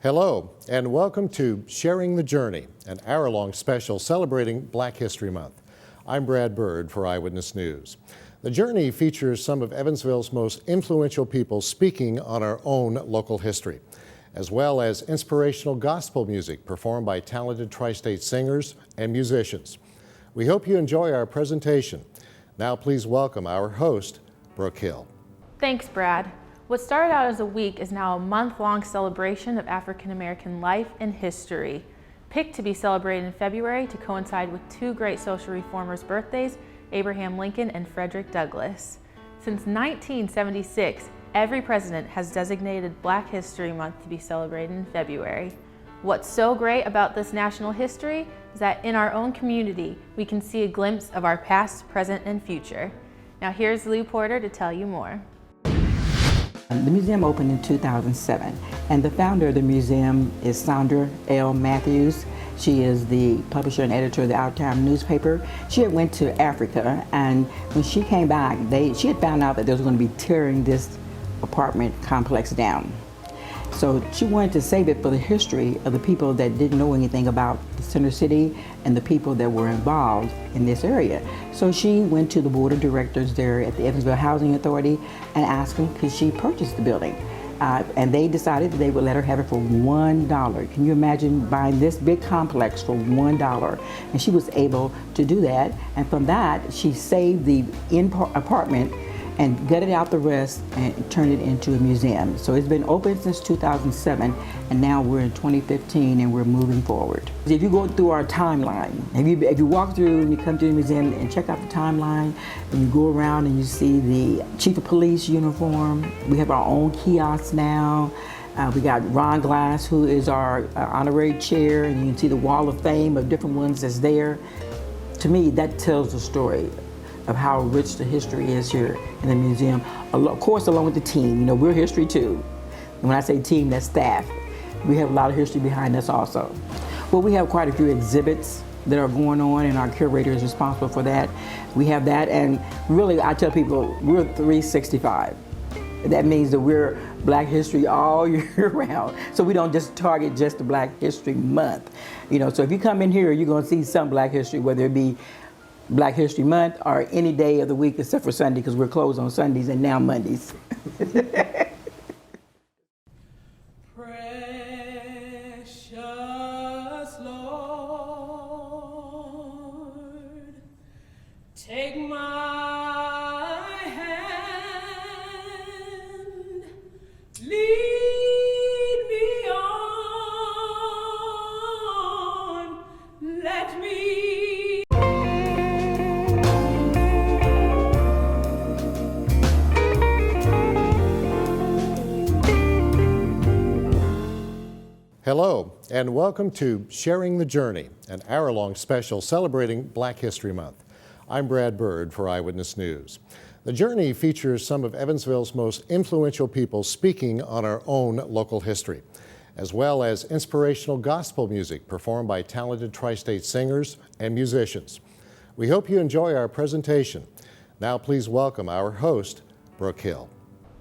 Hello, and welcome to Sharing the Journey, an hour-long special celebrating Black History Month. I'm Brad Bird for Eyewitness News. The Journey features some of Evansville's most influential people speaking on our own local history, as well as inspirational gospel music performed by talented tri-state singers and musicians. We hope you enjoy our presentation. Now please welcome our host, Brooke Hill. Thanks, Brad. What started out as a week is now a month-long celebration of African American life and history, picked to be celebrated in February to coincide with two great social reformers' birthdays, Abraham Lincoln and Frederick Douglass. Since 1976, every president has designated Black History Month to be celebrated in February. What's so great about this national history is that in our own community, we can see a glimpse of our past, present, and future. Now here's Lou Porter to tell you more. The museum opened in 2007, and the founder of the museum is Sandra L. Matthews. She is the publisher and editor of the Out of Town newspaper. She had went to Africa, and when she came back, she had found out that they was going to be tearing this apartment complex down. So she wanted to save it for the history of the people that didn't know anything about the Center City and the people that were involved in this area. So she went to the board of directors there at the Evansville Housing Authority and asked them could she purchase the building. And they decided that they would let her have it for $1. Can you imagine buying this big complex for $1? And she was able to do that. And from that, she saved the apartment and gutted out the rest and turned it into a museum. So it's been open since 2007, and now we're in 2015 and we're moving forward. If you go through our timeline, if you walk through and you come to the museum and check out the timeline, and you go around and you see the chief of police uniform, we have our own kiosks now. We got Ron Glass, who is our honorary chair, and you can see the wall of fame of different ones that's there. To me, that tells the story of how rich the history is here in the museum. Of course, along with the team, you know, we're history too. And when I say team, that's staff. We have a lot of history behind us also. Well, we have quite a few exhibits that are going on, and our curator is responsible for that. We have that, and really, I tell people, we're 365. That means that we're Black history all year round. So we don't just target just the Black History Month. You know, so if you come in here, you're gonna see some Black history, whether it be Black History Month or any day of the week except for Sunday, because we're closed on Sundays and now Mondays. Precious Lord, take my hand, lead me on, let me Hello, and welcome to Sharing the Journey, an hour-long special celebrating Black History Month. I'm Brad Bird for Eyewitness News. The Journey features some of Evansville's most influential people speaking on our own local history, as well as inspirational gospel music performed by talented tri-state singers and musicians. We hope you enjoy our presentation. Now please welcome our host, Brooke Hill.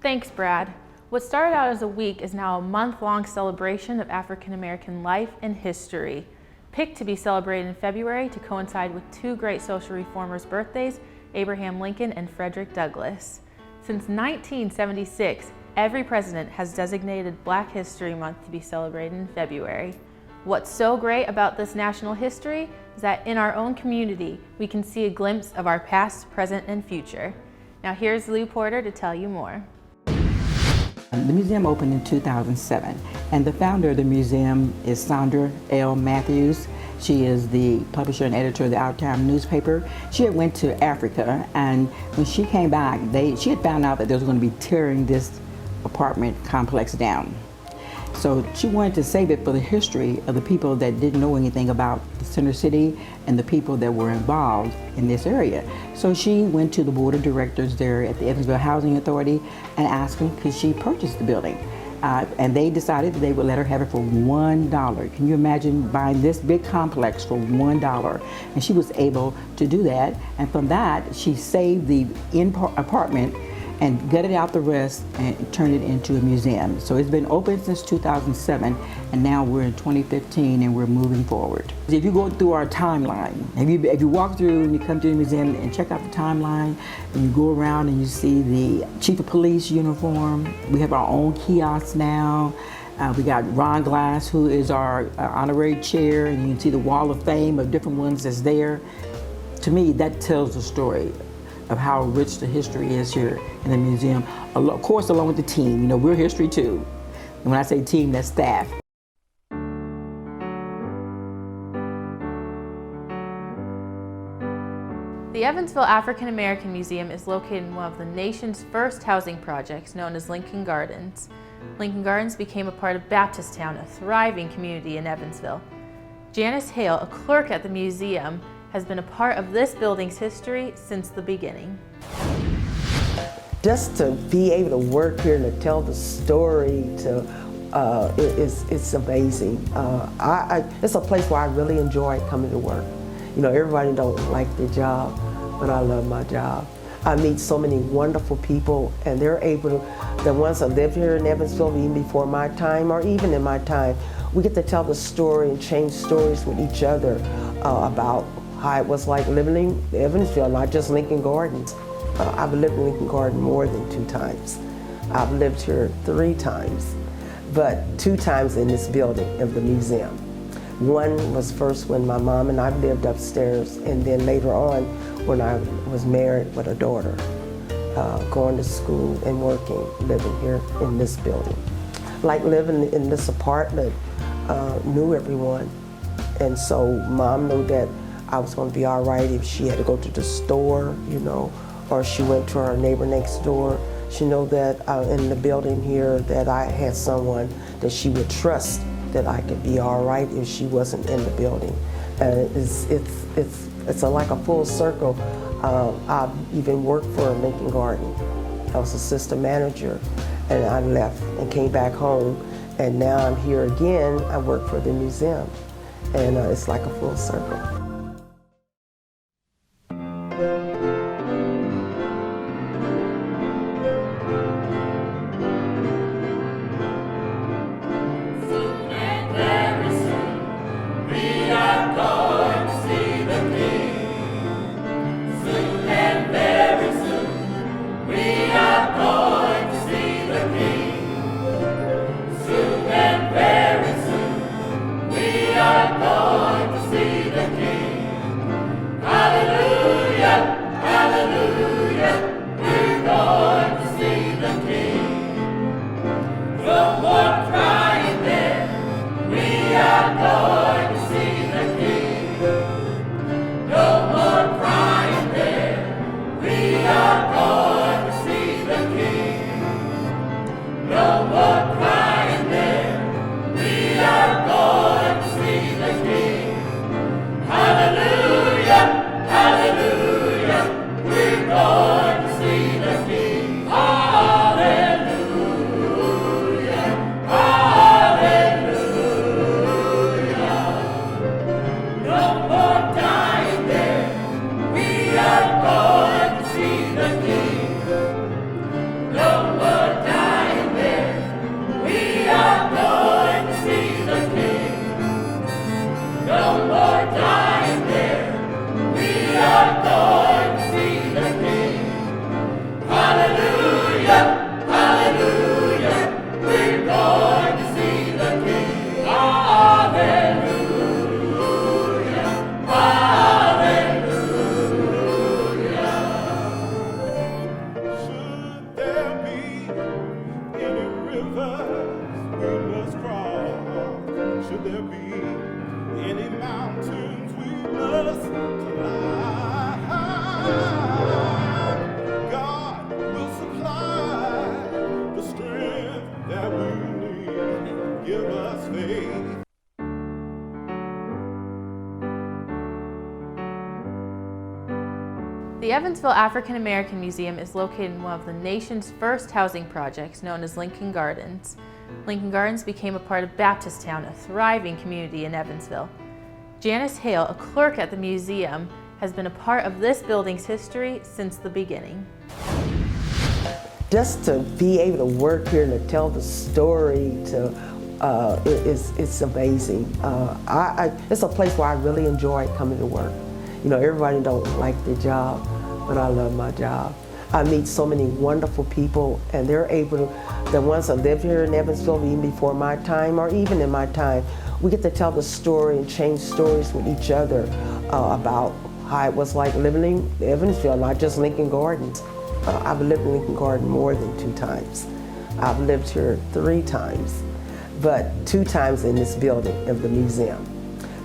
Thanks, Brad. What started out as a week is now a month-long celebration of African American life and history, picked to be celebrated in February to coincide with two great social reformers' birthdays, Abraham Lincoln and Frederick Douglass. Since 1976, every president has designated Black History Month to be celebrated in February. What's so great about this national history is that in our own community, we can see a glimpse of our past, present, and future. Now here's Lou Porter to tell you more. The museum opened in 2007, and the founder of the museum is Sandra L. Matthews. She is the publisher and editor of the Out of Town newspaper. She had went to Africa, and when she came back, she had found out that they was going to be tearing this apartment complex down. So she wanted to save it for the history of the people that didn't know anything about the Center City and the people that were involved in this area. So she went to the board of directors there at the Evansville Housing Authority and asked them could she purchase the building. And they decided that they would let her have it for $1. Can you imagine buying this big complex for $1? And she was able to do that. And from that, she saved the apartment and gutted out the rest and turned it into a museum. So it's been open since 2007, and now we're in 2015 and we're moving forward. If you go through our timeline, if you walk through and you come to the museum and check out the timeline, and you go around and you see the Chief of Police uniform, we have our own kiosks now. We got Ron Glass, who is our honorary chair, and you can see the wall of fame of different ones that's there. To me, that tells the story of how rich the history is here in the museum. Of course, along with the team. You know, we're history too. And when I say team, that's staff. The Evansville African American Museum is located in one of the nation's first housing projects, known as Lincoln Gardens. Lincoln Gardens became a part of Baptisttown, a thriving community in Evansville. Janice Hale, a clerk at the museum, has been a part of this building's history since the beginning. Just to be able to work here and to tell the story, it's amazing. It's a place where I really enjoy coming to work. You know, everybody don't like their job, but I love my job. I meet so many wonderful people, and they're able to, the ones that live here in Evansville even before my time or even in my time, we get to tell the story and change stories with each other about how it was like living in Evansville, not just Lincoln Gardens. I've lived in Lincoln Garden more than 2 times. I've lived here 3 times, but 2 times in this building of the museum. One was first when my mom and I lived upstairs, and then later on when I was married with a daughter, going to school and working, living here in this building. Like living in this apartment, knew everyone, and so Mom knew that I was going to be all right if she had to go to the store, you know, or she went to her neighbor next door. She knew that in the building here that I had someone that she would trust, that I could be all right if she wasn't in the building. And it's like a full circle. I've even worked for Lincoln Garden. I was assistant manager, and I left and came back home, and now I'm here again. I work for the museum, and it's like a full circle. The Evansville African American Museum is located in one of the nation's first housing projects, known as Lincoln Gardens. Lincoln Gardens became a part of Baptisttown, a thriving community in Evansville. Janice Hale, a clerk at the museum, has been a part of this building's history since the beginning. just to be able to work here and to tell the story, it's amazing. It's a place where I really enjoy coming to work. You know, everybody don't like their job, but I love my job. I meet so many wonderful people, and they're able to, the ones that live here in Evansville, even before my time, or even in my time, we get to tell the story and change stories with each other about how it was like living in Evansville, not just Lincoln Gardens. I've lived in Lincoln Garden more than 2 times. I've lived here 3 times, but 2 times in this building of the museum.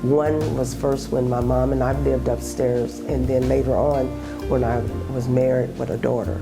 One was first when my mom and I lived upstairs, and then later on when I was married with a daughter.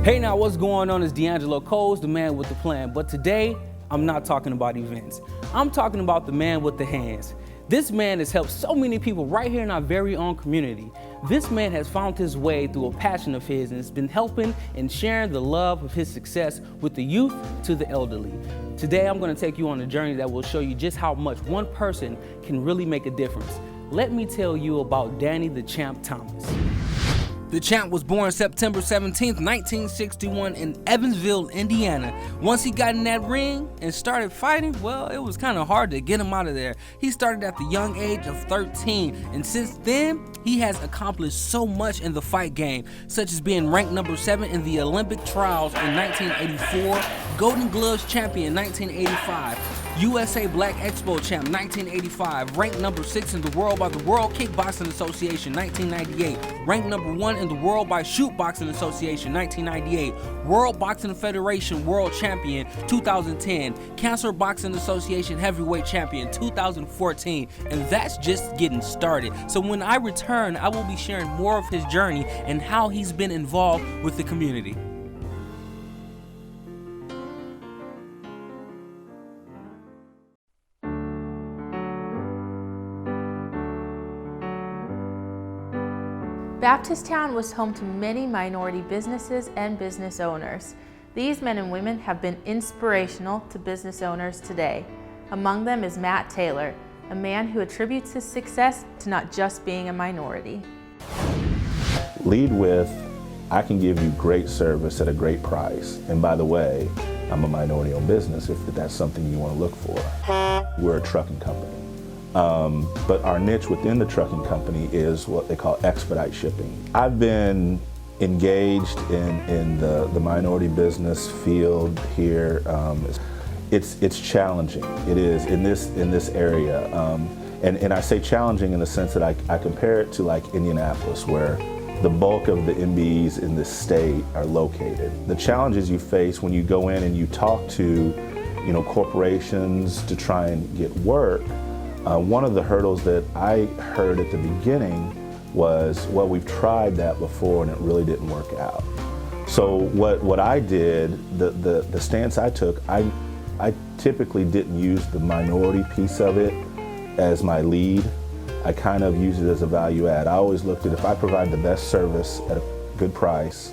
Hey now, what's going on? It's D'Angelo Coles, the man with the plan. But today, I'm not talking about events. I'm talking about the man with the hands. This man has helped so many people right here in our very own community. This man has found his way through a passion of his and has been helping and sharing the love of his success with the youth to the elderly. Today, I'm going to take you on a journey that will show you just how much one person can really make a difference. Let me tell you about Danny the Champ Thomas. The Champ was born September 17th, 1961 in Evansville, Indiana. Once he got in that ring and started fighting, well, it was kind of hard to get him out of there. He started at the young age of 13, and since then, he has accomplished so much in the fight game, such as being ranked number 7 in the Olympic trials in 1984, Golden Gloves champion 1985, USA Black Expo champ 1985, ranked number 6 in the world by the World Kickboxing Association 1998, ranked number 1 in the world by Shoot Boxing Association 1998, World Boxing Federation World Champion 2010, Cancer Boxing Association Heavyweight Champion 2014, and that's just getting started. So when I return, I will be sharing more of his journey and how he's been involved with the community. Baptistown was home to many minority businesses and business owners. These men and women have been inspirational to business owners today. Among them is Matt Taylor, a man who attributes his success to not just being a minority. Lead with, I can give you great service at a great price. And by the way, I'm a minority-owned business if that's something you want to look for. We're a trucking company. But our niche within the trucking company is what they call expedite shipping. I've been engaged in the minority business field here. It's challenging. It is in this area, and I say challenging in the sense that I compare it to like Indianapolis, where the bulk of the MBEs in this state are located. The challenges you face when you go in and you talk to, corporations to try and get work. One of the hurdles that I heard at the beginning was, well, we've tried that before and it really didn't work out. So what I did, the stance I took, I typically didn't use the minority piece of it as my lead. I kind of used it as a value add. I always looked at, if I provide the best service at a good price,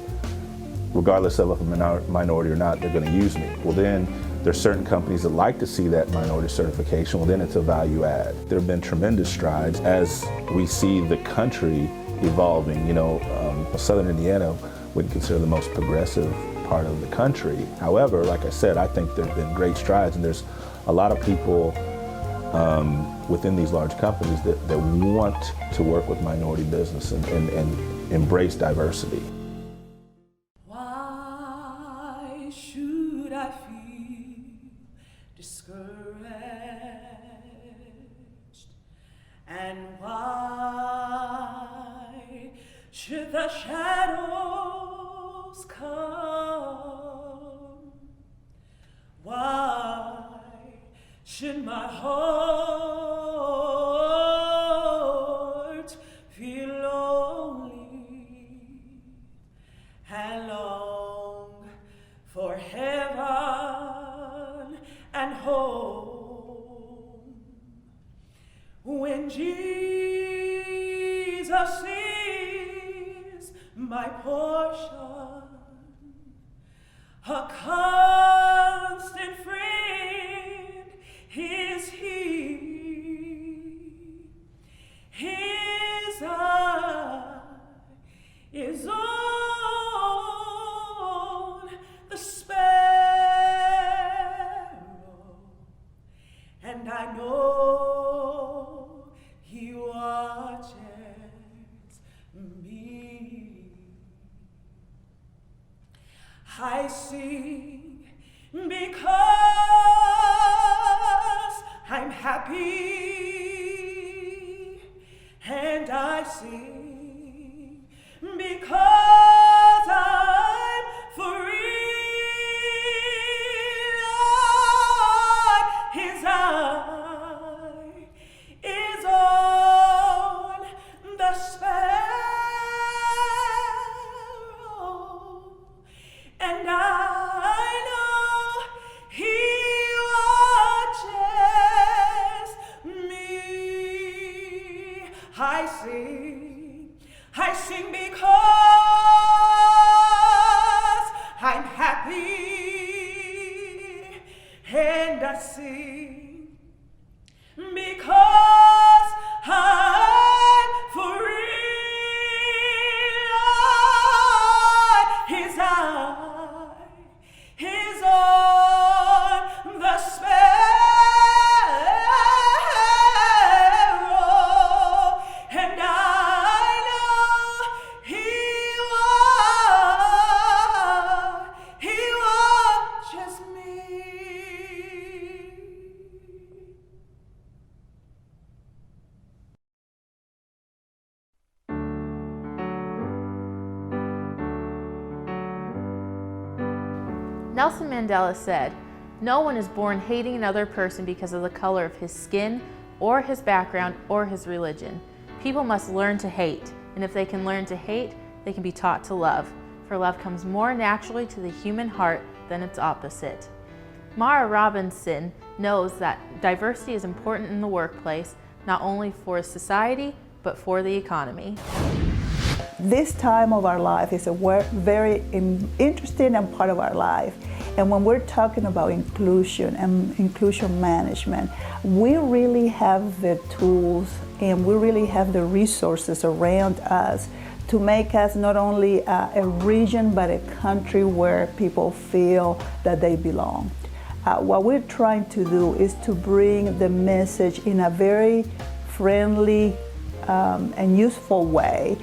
regardless of if I'm a minority or not, they're going to use me. Well, then there's certain companies that like to see that minority certification. Well, then it's a value add. There have been tremendous strides as we see the country evolving. Southern Indiana wouldn't consider the most progressive part of the country. However, like I said, I think there have been great strides, and there's a lot of people within these large companies that want to work with minority business and embrace diversity. Why should I feel discouraged? And why should the shadows come? Why heart feel lonely and long for heaven and home. When Jesus is my portion, a constant friend is He. His eye is on the sparrow, and I know He watches me. I sing because I'm happy, and I sing because I'm free. Lord, His eye is on the sparrow, and I know He watches me. I sing because I'm happy, and I sing because I'm free. Lord, His eye is on the sparrow, and I know He watches me. Nelson Mandela said, "No one is born hating another person because of the color of his skin, or his background, or his religion. People must learn to hate, and if they can learn to hate, they can be taught to love, for love comes more naturally to the human heart than its opposite." Mara Robinson knows that diversity is important in the workplace, not only for society, but for the economy. This time of our life is a very interesting and part of our life. And when we're talking about inclusion and inclusion management, we really have the tools and we really have the resources around us to make us not only a region, but a country where people feel that they belong. What we're trying to do is to bring the message in a very friendly and useful way.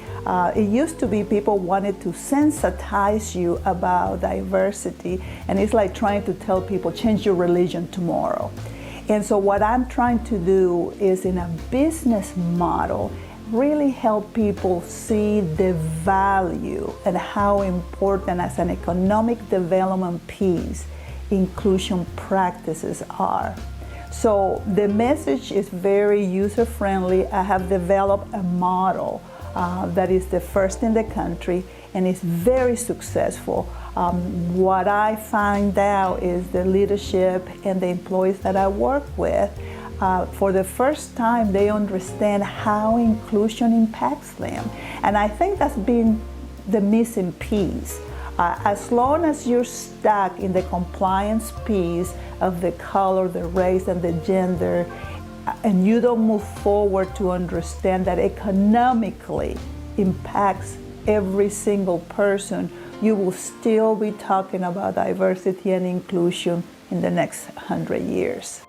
It used to be people wanted to sensitize you about diversity, and it's like trying to tell people, change your religion tomorrow. And so what I'm trying to do is, in a business model, really help people see the value and how important as an economic development piece inclusion practices are. So the message is very user-friendly. I have developed a model that is the first in the country and is very successful. What I find out is the leadership and the employees that I work with, for the first time, they understand how inclusion impacts them. And I think that's been the missing piece. As long as you're stuck in the compliance piece of the color, the race, and the gender, and you don't move forward to understand that economically impacts every single person, you will still be talking about diversity and inclusion in the next 100 years.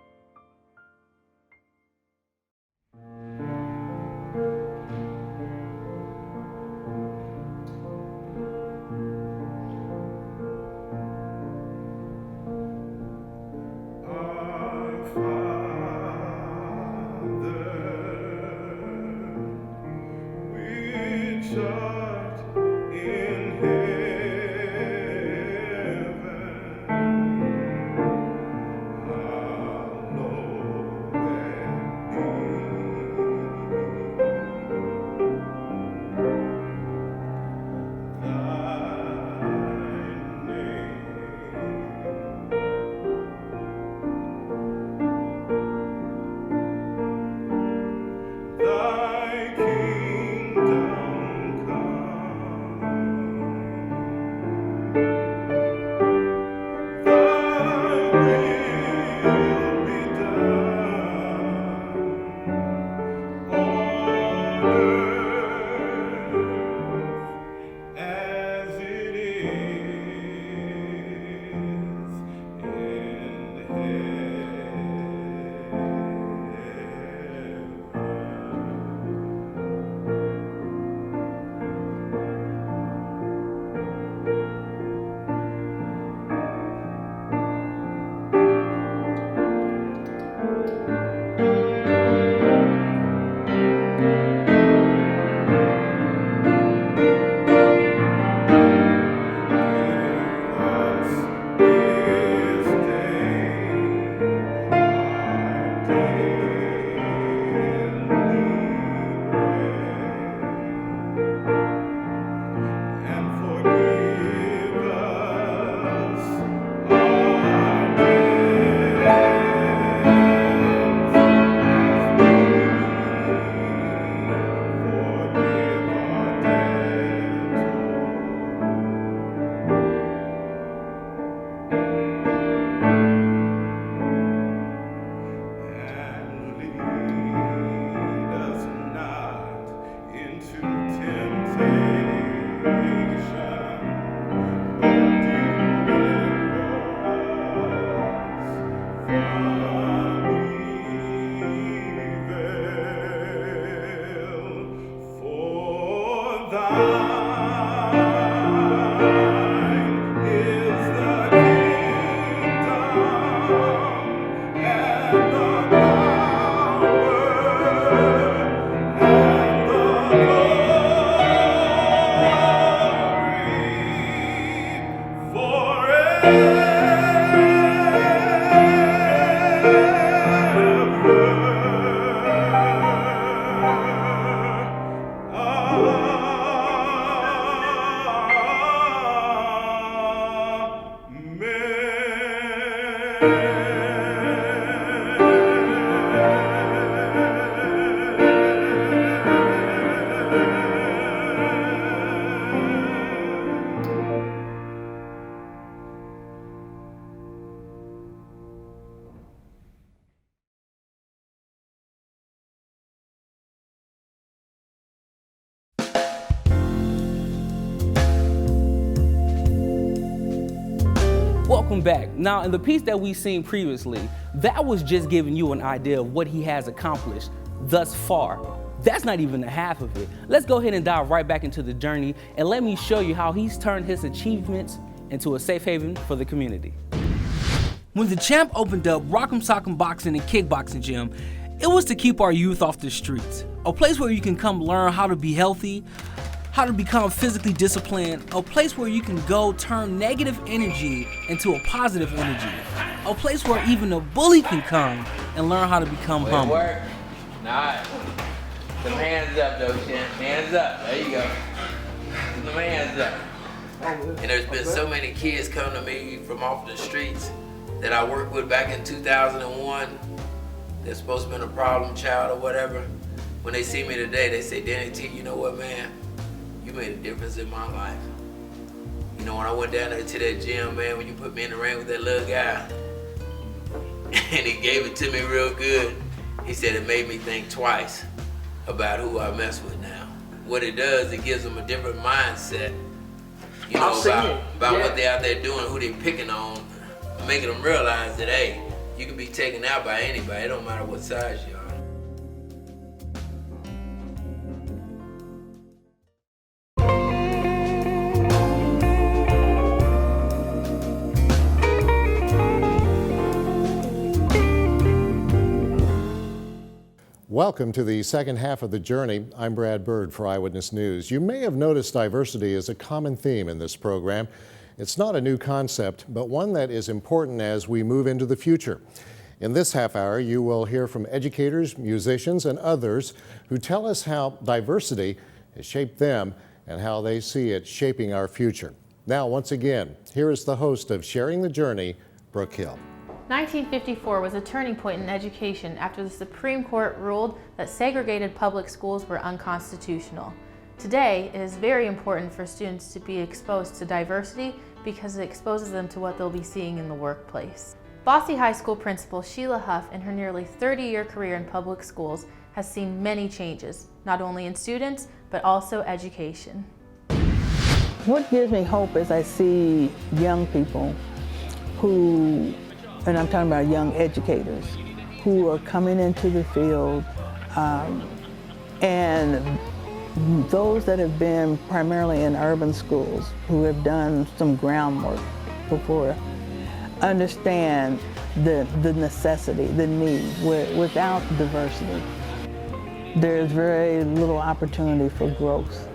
Welcome back. Now, in the piece that we've seen previously, that was just giving you an idea of what he has accomplished thus far. That's not even the half of it. Let's go ahead and dive right back into the journey and let me show you how he's turned his achievements into a safe haven for the community. When the Champ opened up Rock'em Sock'em Boxing and Kickboxing Gym, it was to keep our youth off the streets. A place where you can come learn how to be healthy, how to become physically disciplined, a place where you can go turn negative energy into a positive energy, a place where even a bully can come and learn how to become humble. Work. Nice. Some hands up though, Champ. Hands up. There you go. Some hands up. And there's been so many kids come to me from off the streets that I worked with back in 2001 that's supposed to have been a problem child or whatever. When they see me today, they say, Danny T, you know what, man? You made a difference in my life. You know, when I went down there to that gym, man, when you put me in the ring with that little guy, and he gave it to me real good, he said it made me think twice about who I mess with now. What it does, it gives them a different mindset, you know, about what they're out there doing, who they picking on, making them realize that, hey, you can be taken out by anybody. It don't matter what size you are. Welcome to the second half of the journey. I'm Brad Bird for Eyewitness News. You may have noticed diversity is a common theme in this program. It's not a new concept, but one that is important as we move into the future. In this half hour, you will hear from educators, musicians, and others who tell us how diversity has shaped them and how they see it shaping our future. Now, once again, here is the host of Sharing the Journey, Brooke Hill. 1954 was a turning point in education after the Supreme Court ruled that segregated public schools were unconstitutional. Today, it is very important for students to be exposed to diversity because it exposes them to what they'll be seeing in the workplace. Bosse High School principal Sheila Huff, in her nearly 30-year career in public schools, has seen many changes, not only in students, but also education. What gives me hope is I see young people who, and I'm talking about young educators, who are coming into the field, and those that have been primarily in urban schools, who have done some groundwork before, understand the necessity, the need. Without diversity, there's very little opportunity for growth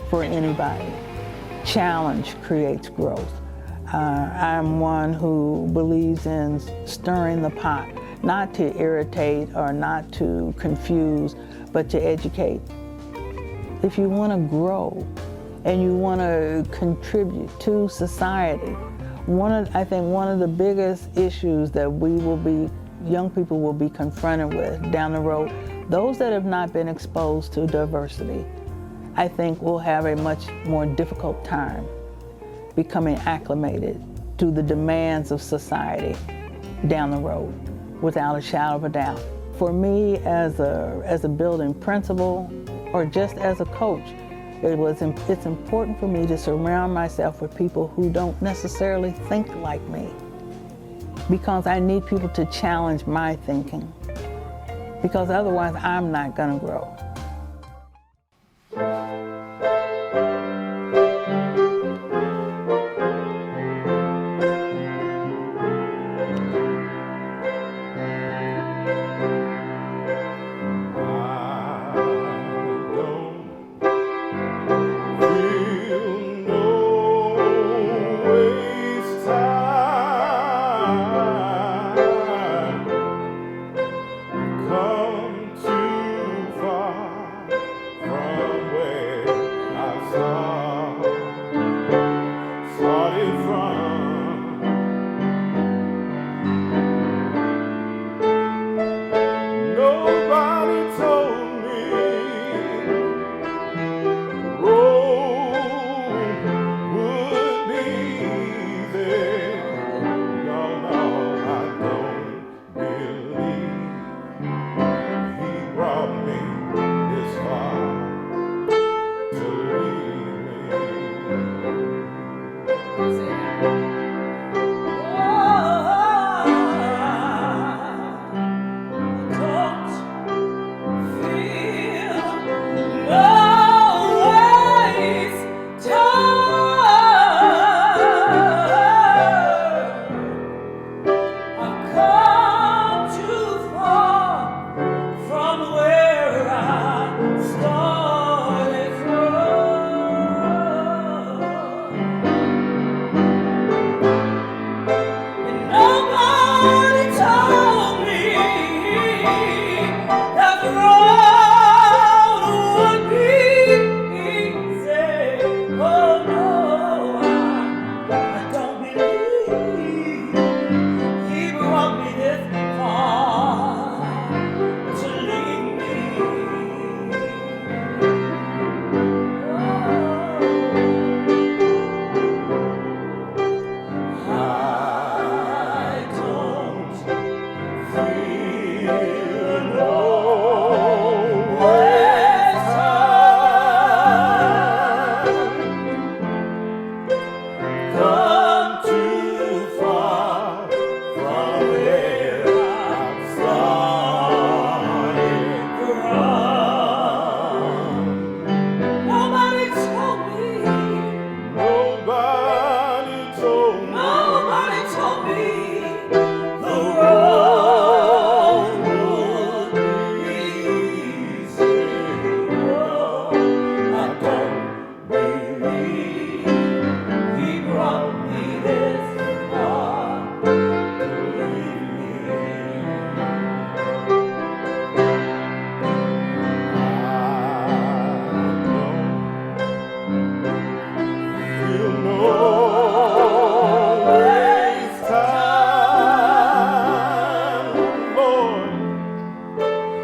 for anybody. Challenge creates growth. I'm one who believes in stirring the pot, not to irritate or not to confuse, but to educate. If you want to grow and you want to contribute to society, I think one of the biggest issues that young people will be confronted with down the road, those that have not been exposed to diversity, I think will have a much more difficult time becoming acclimated to the demands of society down the road, without a shadow of a doubt. For me, as a building principal, or just as a coach, it's important for me to surround myself with people who don't necessarily think like me, because I need people to challenge my thinking, because otherwise I'm not going to grow.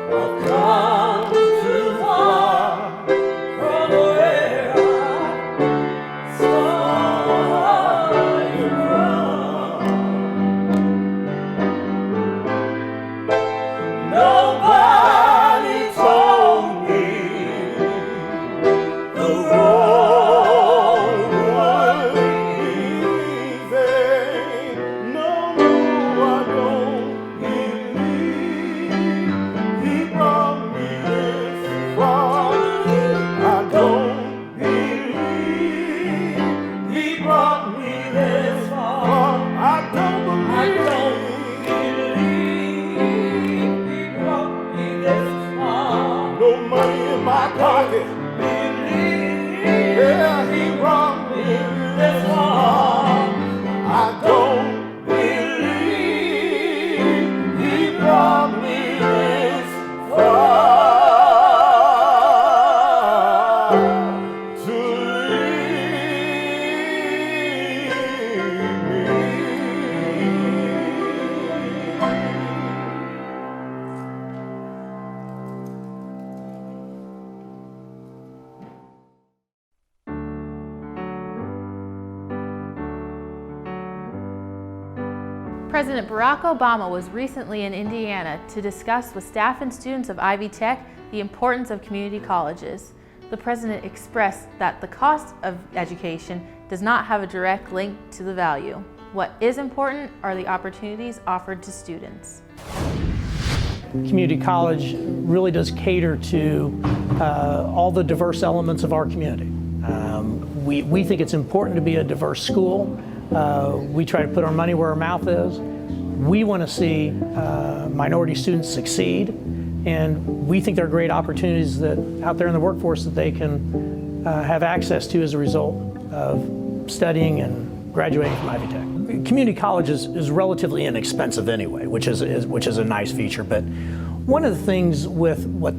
I've come too far from this far. I don't believe he brought me this far. No money in my pocket. Yeah, he brought me this far. I don't believe he brought me this far. To President Barack Obama was recently in Indiana to discuss with staff and students of Ivy Tech the importance of community colleges. The president expressed that the cost of education does not have a direct link to the value. What is important are the opportunities offered to students. Community college really does cater to all the diverse elements of our community. We think it's important to be a diverse school. We try to put our money where our mouth is. We want to see minority students succeed, and we think there are great opportunities that out there in the workforce that they can have access to as a result of studying and graduating from Ivy Tech. Community college is relatively inexpensive anyway, which is a nice feature. But one of the things with what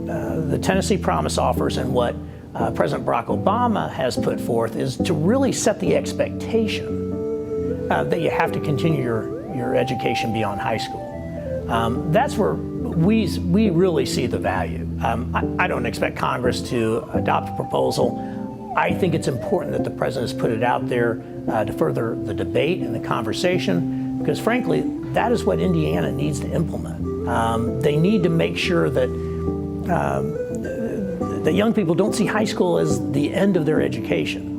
the Tennessee Promise offers and what President Barack Obama has put forth is to really set the expectation that you have to continue your education beyond high school. That's where we really see the value. I don't expect Congress to adopt a proposal. I think it's important that the president has put it out there to further the debate and the conversation, because frankly, that is what Indiana needs to implement. They need to make sure that that young people don't see high school as the end of their education.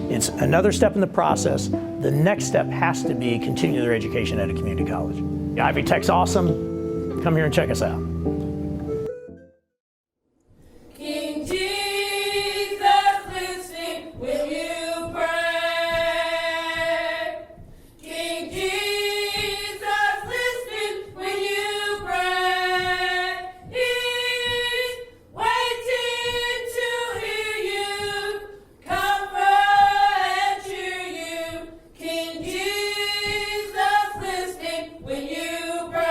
It's another step in the process. The next step has to be continue their education at a community college. Ivy Tech's awesome. Come here and check us out. King Jesus, listen when you pray. King Jesus, listen when you pray. He's waiting to hear you, comfort and cheer you. King Jesus, listen when you pray.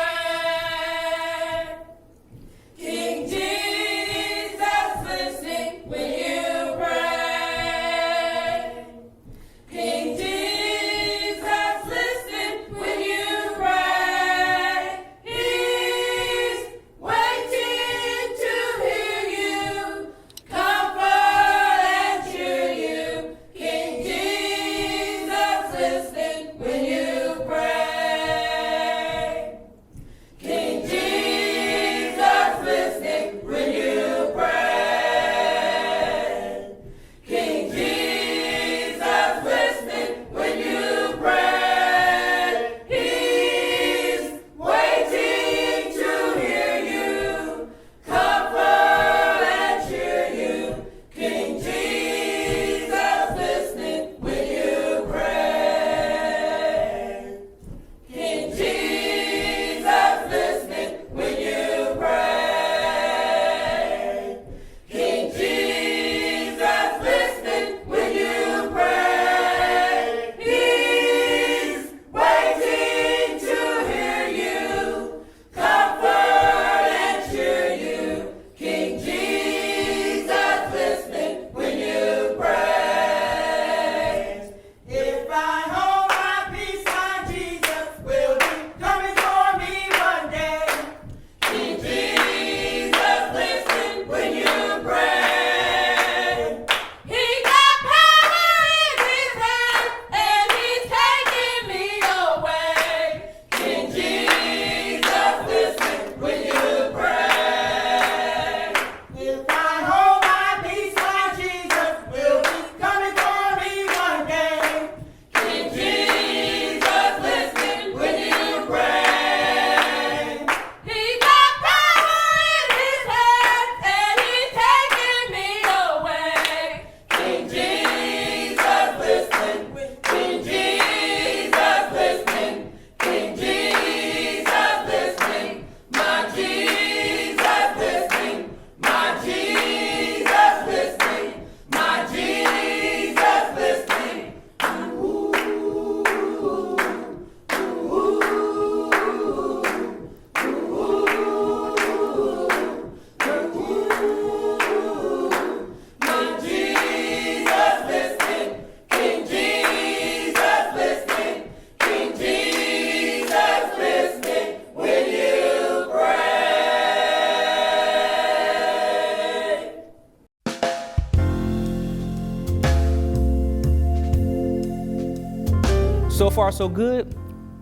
So far, so good.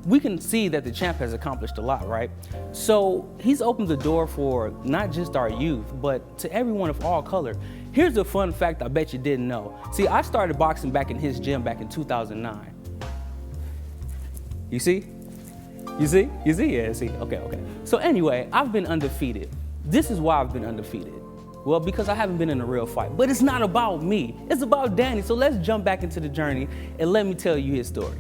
We can see that the champ has accomplished a lot, right? So he's opened the door for not just our youth, but to everyone of all color. Here's a fun fact I bet you didn't know. See, I started boxing back in his gym back in 2009. You see? You see? You see? Yeah, see? Okay. So anyway, I've been undefeated. This is why I've been undefeated. Well, because I haven't been in a real fight. But it's not about me. It's about Danny. So let's jump back into the journey and let me tell you his story.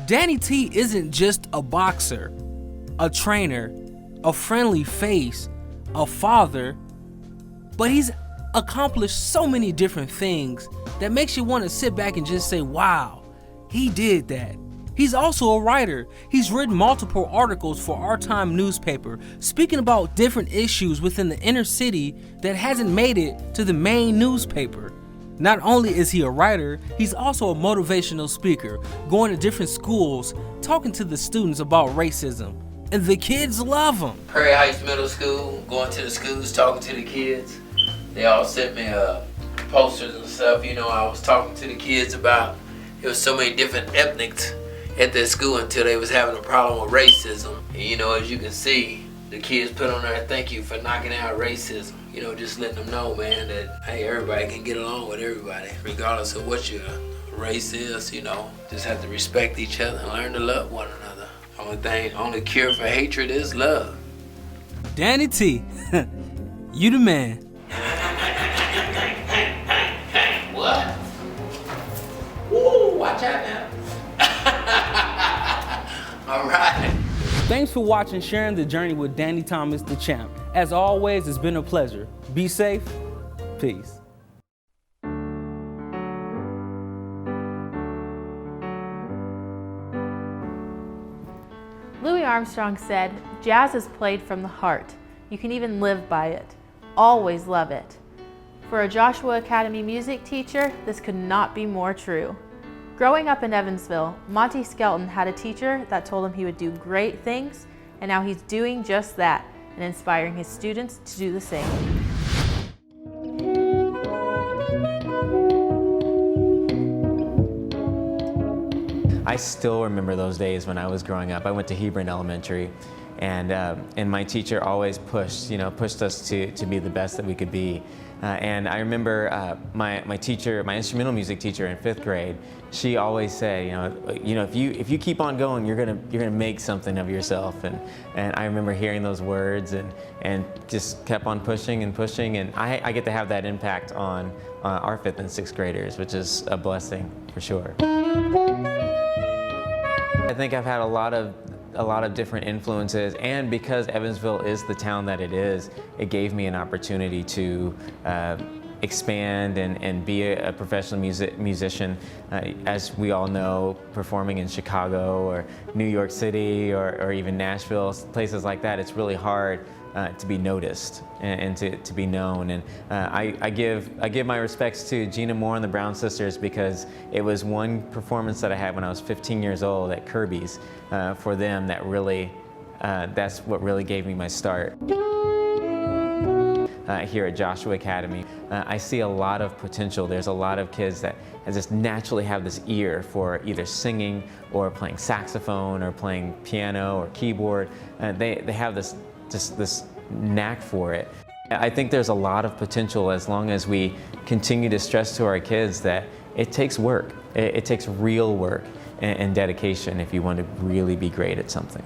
Danny T isn't just a boxer, a trainer, a friendly face, a father, but he's accomplished so many different things that makes you want to sit back and just say, wow, he did that. He's also a writer. He's written multiple articles for Our Time newspaper, speaking about different issues within the inner city that hasn't made it to the main newspaper. Not only is he a writer, he's also a motivational speaker, going to different schools, talking to the students about racism. And the kids love him. Prairie Heights Middle School, going to the schools, talking to the kids. They all sent me posters and stuff. You know, I was talking to the kids about, there was so many different ethnics at their school until they was having a problem with racism. And you know, as you can see, the kids put on there, thank you for knocking out racism. You know, just letting them know, man, that, hey, everybody can get along with everybody, regardless of what your race is, you know. Just have to respect each other and learn to love one another. Only cure for hatred is love. Danny T, you the man. What? Woo, watch out now. All right. Thanks for watching Sharing the Journey with Danny Thomas, the champ. As always, it's been a pleasure. Be safe. Peace. Louis Armstrong said, "Jazz is played from the heart. You can even live by it. Always love it." For a Joshua Academy music teacher, this could not be more true. Growing up in Evansville, Monty Skelton had a teacher that told him he would do great things, and now he's doing just that and inspiring his students to do the same. I still remember those days when I was growing up. I went to Hebron Elementary, and my teacher always pushed us to be the best that we could be. And I remember my teacher, my instrumental music teacher in 5th grade, she always said, if you keep on going, you're gonna make something of yourself. And I remember hearing those words and just kept on pushing and pushing. And I get to have that impact on our 5th and 6th graders, which is a blessing for sure. I think I've had a lot of different influences, and because Evansville is the town that it is, it gave me an opportunity to expand and be a professional musician. As we all know, performing in Chicago or New York City or even Nashville, places like that, it's really hard to be noticed and to be known. And I give my respects to Gina Moore and the Brown Sisters, because it was one performance that I had when I was 15 years old at Kirby's for them that really, that's what really gave me my start. Here at Joshua Academy, I see a lot of potential. There's a lot of kids that just naturally have this ear for either singing or playing saxophone or playing piano or keyboard. They have this knack for it. I think there's a lot of potential as long as we continue to stress to our kids that it takes work. It takes real work and dedication if you want to really be great at something.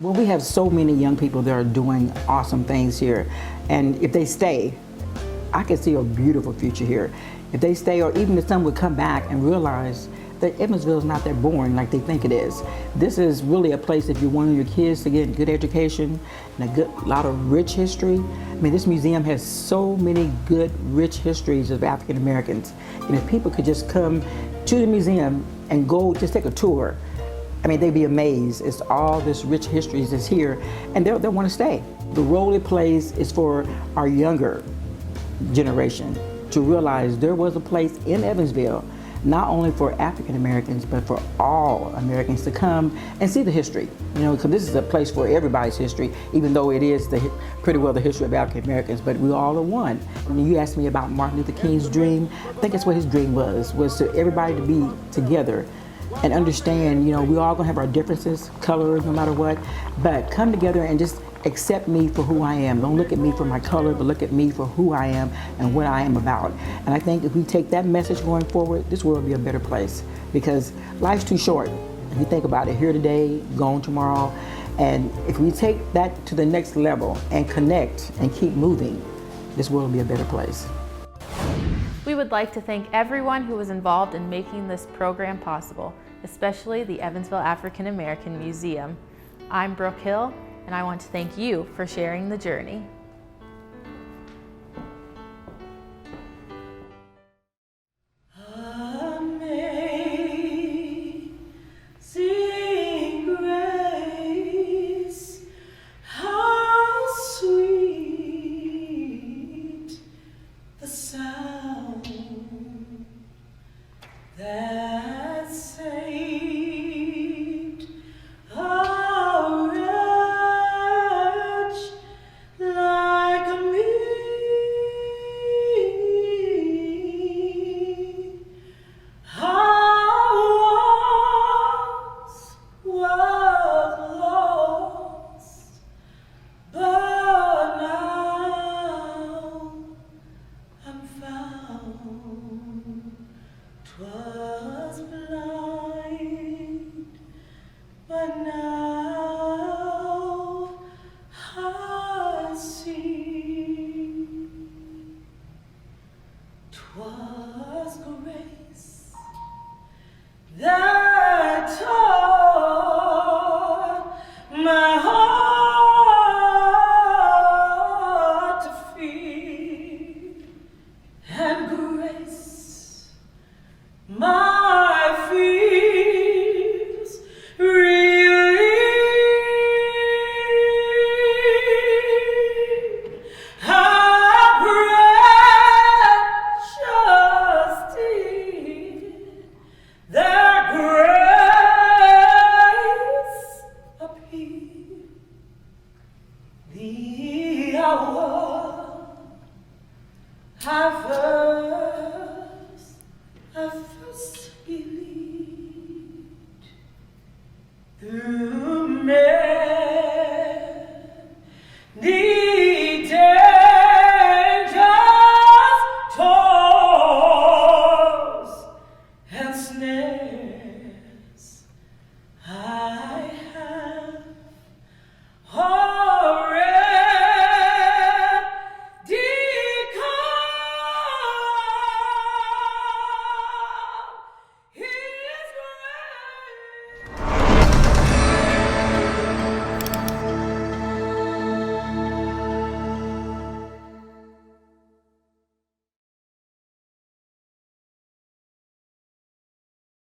Well, we have so many young people that are doing awesome things here. And if they stay, I can see a beautiful future here. If they stay, or even if some would come back and realize that Evansville is not that boring like they think it is. This is really a place if you want your kids to get a good education and a lot of rich history. I mean, this museum has so many good, rich histories of African Americans. And if people could just come to the museum and go, just take a tour, I mean, they'd be amazed. It's all this rich history that's here, and they'll want to stay. The role it plays is for our younger generation to realize there was a place in Evansville, not only for African Americans, but for all Americans to come and see the history. You know, because this is a place for everybody's history, even though it is pretty well the history of African Americans, but we all are one. When you asked me about Martin Luther King's dream, I think that's what his dream was to everybody to be together and understand, you know, we all gonna have our differences, colors, no matter what, but come together and just accept me for who I am. Don't look at me for my color, but look at me for who I am and what I am about. And I think if we take that message going forward, this world will be a better place, because life's too short. If you think about it, here today, gone tomorrow, and if we take that to the next level and connect and keep moving, this world will be a better place. We would like to thank everyone who was involved in making this program possible, especially the Evansville African American Museum. I'm Brooke Hill, and I want to thank you for sharing the journey.